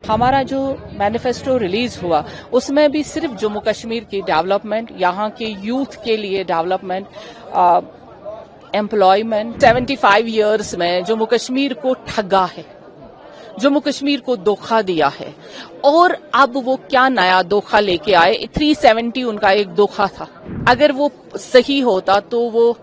हमारा जो manifesto release हुआ उसमें भी सिर्फ जम्मू कश्मीर की डेवलपमेंट, यहाँ के यूथ के लिए डेवलपमेंट, एम्प्लॉयमेंट, 75 इयर्स में जम्मू कश्मीर को ठगा है, जम्मू कश्मीर को धोखा दिया है। और अब वो क्या नया धोखा लेके आए, 370 उनका एक धोखा था। अगर वो सही होता तो वो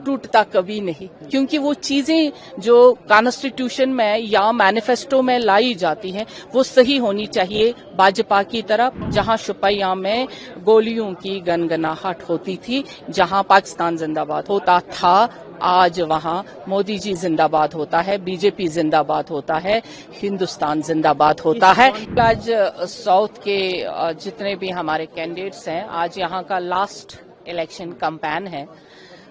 टूटता कभी नहीं, क्योंकि वो चीजें जो कॉन्स्टिट्यूशन में या मैनिफेस्टो में लाई जाती हैं वो सही होनी चाहिए। भाजपा की तरफ जहां शुपैया में गोलियों की गनगनाहट होती थी, जहां पाकिस्तान जिंदाबाद होता था, आज वहां मोदी जी जिंदाबाद होता है, बीजेपी जिंदाबाद होता है, हिंदुस्तान जिंदाबाद होता है। आज साउथ के जितने भी हमारे कैंडिडेट्स हैं, आज यहाँ का लास्ट इलेक्शन कैंपेन है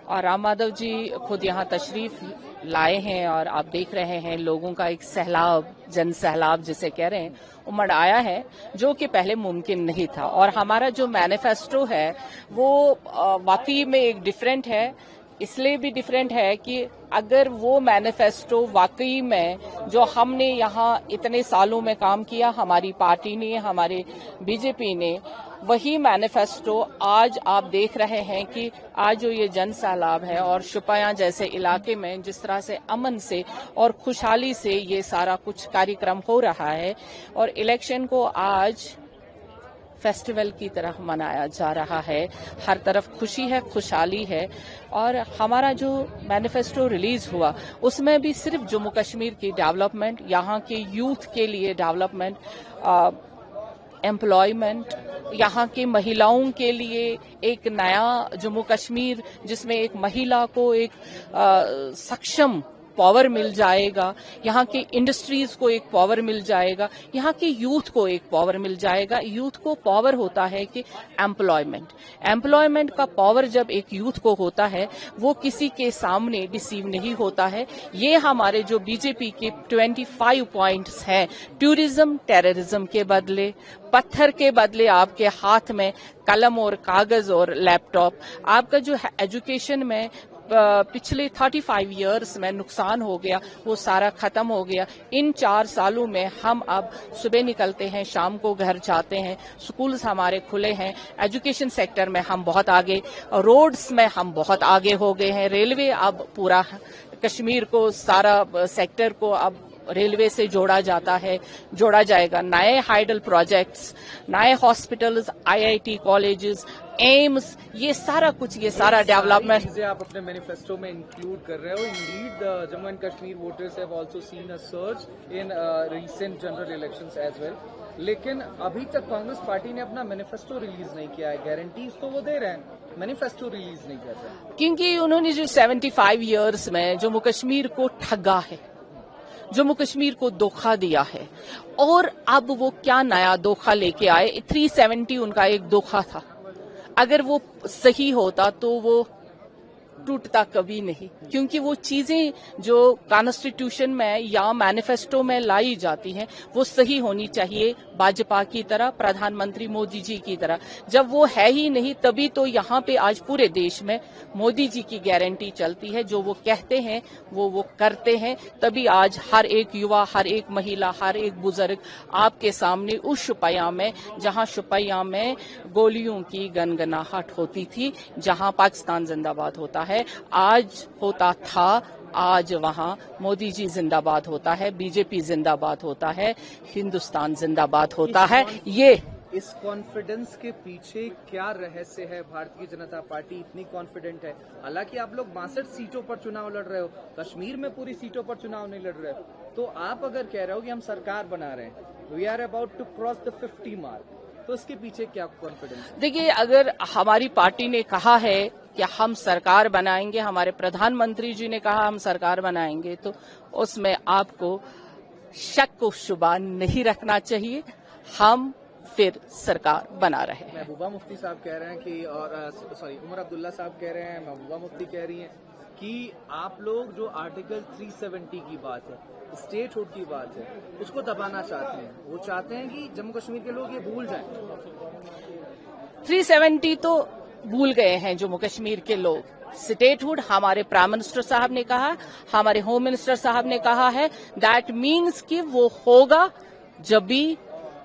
और राम माधव जी खुद यहाँ तशरीफ लाए हैं और आप देख रहे हैं लोगों का एक सैलाब, जन सैलाब जिसे कह रहे हैं, उमड़ आया है, जो कि पहले मुमकिन नहीं था। और हमारा जो मैनिफेस्टो है वो वाकई में एक डिफरेंट है। इसलिए भी डिफरेंट है कि अगर वो मैनिफेस्टो वाकई में जो हमने यहाँ इतने सालों में काम किया, हमारी पार्टी ने, हमारे बीजेपी ने, वही मैनिफेस्टो आज आप देख रहे हैं कि आज जो ये जन सैलाब है और शुपैया जैसे इलाके में जिस तरह से अमन से और खुशहाली से ये सारा कुछ कार्यक्रम हो रहा है और इलेक्शन को आज फेस्टिवल की तरह मनाया जा रहा है। हर तरफ खुशी है, खुशहाली है। और हमारा जो मैनिफेस्टो रिलीज हुआ उसमें भी सिर्फ जम्मू कश्मीर की डेवलपमेंट, यहाँ के यूथ के लिए डेवलपमेंट, एम्प्लॉयमेंट, यहाँ की महिलाओं के लिए एक नया जम्मू कश्मीर जिसमें एक महिला को एक सक्षम पावर मिल जाएगा, यहाँ की इंडस्ट्रीज को एक पावर मिल जाएगा, यहाँ के यूथ को एक पावर मिल जाएगा। यूथ को पावर होता है कि एम्प्लॉयमेंट का पावर जब एक यूथ को होता है वो किसी के सामने डिसीव नहीं होता है। ये हमारे जो बीजेपी के 25 पॉइंट्स हैं, टूरिज्म टेररिज्म के बदले, पत्थर के बदले आपके हाथ में कलम और कागज और लैपटॉप, आपका जो एजुकेशन में पिछले 35 इयर्स में नुकसान हो गया वो सारा खत्म हो गया। इन 4 सालों में हम अब सुबह निकलते हैं, शाम को घर जाते हैं, स्कूल्स हमारे खुले हैं, एजुकेशन सेक्टर में हम बहुत आगे, रोड्स में हम बहुत आगे हो गए हैं, रेलवे अब पूरा कश्मीर को, सारा सेक्टर को अब रेलवे से जोड़ा जाएगा। नए हाइडल प्रोजेक्ट्स, नए हॉस्पिटल्स, आईआईटी कॉलेजेस, एम्स, ये सारा कुछ, ये सारा डेवलपमेंट आप अपने मैनिफेस्टो में इंक्लूड कर रहे हो। Indeed Jammu and Kashmir voters have also seen a surge in recent general elections as well, लेकिन अभी तक कांग्रेस पार्टी ने अपना मैनिफेस्टो रिलीज नहीं किया है। गारंटीज तो वो दे रहे हैं, मैनिफेस्टो रिलीज नहीं कर रहे, क्योंकि उन्होंने जो 75 इयर्स में जम्मू कश्मीर को ठगा है, जम्मू कश्मीर को धोखा दिया है। और अब वो क्या नया धोखा लेके आए, 370 उनका एक धोखा था। अगर वो सही होता तो वो टूटता कभी नहीं, क्योंकि वो चीजें जो कॉन्स्टिट्यूशन में या मैनिफेस्टो में लाई जाती हैं वो सही होनी चाहिए। भाजपा की तरह, प्रधानमंत्री मोदी जी की तरह, जब वो है ही नहीं तभी तो यहाँ पे आज पूरे देश में मोदी जी की गारंटी चलती है। जो वो कहते हैं वो करते हैं, तभी आज हर एक युवा, हर एक महिला, हर एक बुजुर्ग आपके सामने उस शुपैया में, जहाँ शुपैया में गोलियों की गनगनाहट होती थी, जहाँ पाकिस्तान जिंदाबाद होता है, आज होता था, आज वहां मोदी जी जिंदाबाद होता है, बीजेपी जिंदाबाद होता है, हिंदुस्तान जिंदाबाद होता है। ये इस कॉन्फिडेंस के पीछे क्या रहस्य है? भारतीय जनता पार्टी इतनी कॉन्फिडेंट है, हालांकि आप लोग 62 सीटों पर चुनाव लड़ रहे हो, कश्मीर में पूरी सीटों पर चुनाव नहीं लड़ रहे हो, तो आप अगर कह रहे हो कि हम सरकार बना रहे हैं, we are about to cross the 50 mark, तो इसके पीछे क्या कॉन्फिडेंस? देखिए, अगर हमारी पार्टी ने कहा है कि हम सरकार बनाएंगे, हमारे प्रधानमंत्री जी ने कहा हम सरकार बनाएंगे, तो उसमें आपको शक को शुबा नहीं रखना चाहिए। हम फिर सरकार बना रहे हैं। महबूबा मुफ्ती साहब कह रहे हैं कि, और सॉरी, उमर अब्दुल्ला साहब कह रहे हैं, महबूबा मुफ्ती कह रही हैं कि आप लोग जो आर्टिकल 370 की बात है, स्टेट हुड की बात है, उसको दबाना चाहते हैं। वो चाहते हैं कि जम्मू कश्मीर के लोग ये भूल जाएं। 370 तो भूल गए हैं जम्मू कश्मीर के लोग। स्टेटहुड हमारे प्राइम मिनिस्टर साहब ने कहा, हमारे होम मिनिस्टर साहब ने कहा है, दैट मीन्स कि वो होगा जब भी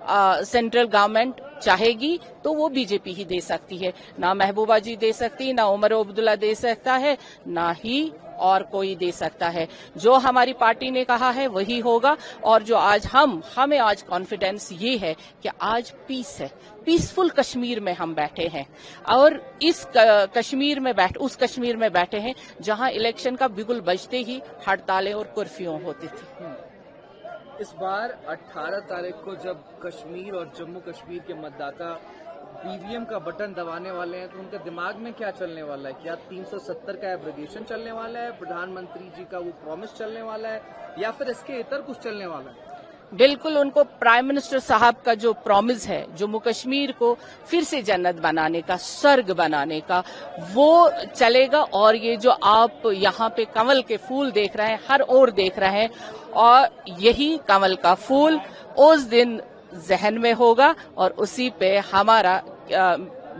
सेंट्रल गवर्नमेंट चाहेगी तो वो बीजेपी ही दे सकती है, ना महबूबा जी दे सकती, ना उमर अब्दुल्ला दे सकता है, ना ही और कोई दे सकता है। जो हमारी पार्टी ने कहा है वही होगा। और जो आज हमें आज कॉन्फिडेंस ये है कि आज पीस है, पीसफुल कश्मीर में हम बैठे हैं और उस कश्मीर में बैठे हैं जहां इलेक्शन का बिगुल बजते ही हड़तालें और कर्फ्यू होती थी। इस बार 18 तारीख को जब कश्मीर और जम्मू कश्मीर के मतदाता बीवीएम का बटन दबाने वाले हैं तो उनके दिमाग में क्या चलने वाला है? क्या 370 का एब्रोगेशन चलने वाला है, प्रधानमंत्री जी का वो प्रॉमिस चलने वाला है, या फिर इसके इतर कुछ चलने वाला है? बिल्कुल, उनको प्राइम मिनिस्टर साहब का जो प्रॉमिस है जम्मू कश्मीर को फिर से जन्नत बनाने का, स्वर्ग बनाने का, वो चलेगा। और ये जो आप यहाँ पे कमल के फूल देख रहे हैं, हर ओर देख रहे हैं, और यही कमल का फूल उस दिन जहन में होगा और उसी पे हमारा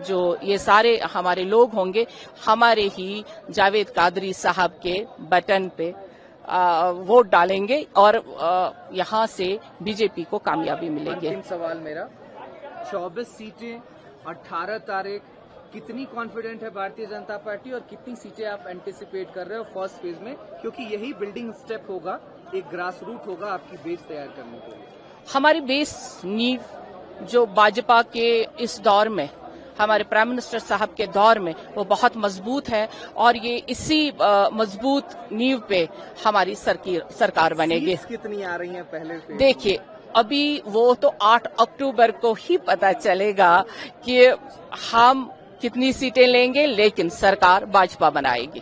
जो ये सारे हमारे लोग होंगे, हमारे ही जावेद कादरी साहब के बटन पे वोट डालेंगे और यहाँ से बीजेपी को कामयाबी मिलेगी। अंतिम सवाल मेरा, 24 सीटें 18 तारीख, कितनी कॉन्फिडेंट है भारतीय जनता पार्टी और कितनी सीटें आप एंटिसिपेट कर रहे हो फर्स्ट फेज में? क्योंकि यही बिल्डिंग स्टेप होगा, एक ग्रास रूट होगा आपकी बेस तैयार करने के लिए। हमारी बेस नींव जो भाजपा के इस दौर में, हमारे प्राइम मिनिस्टर साहब के दौर में, वो बहुत मजबूत है और ये इसी मजबूत नींव पे हमारी सरकार बनेगी। कितनी आ रही हैं पहले से? देखिए, अभी वो तो 8 अक्टूबर को ही पता चलेगा कि हम कितनी सीटें लेंगे, लेकिन सरकार भाजपा बनाएगी।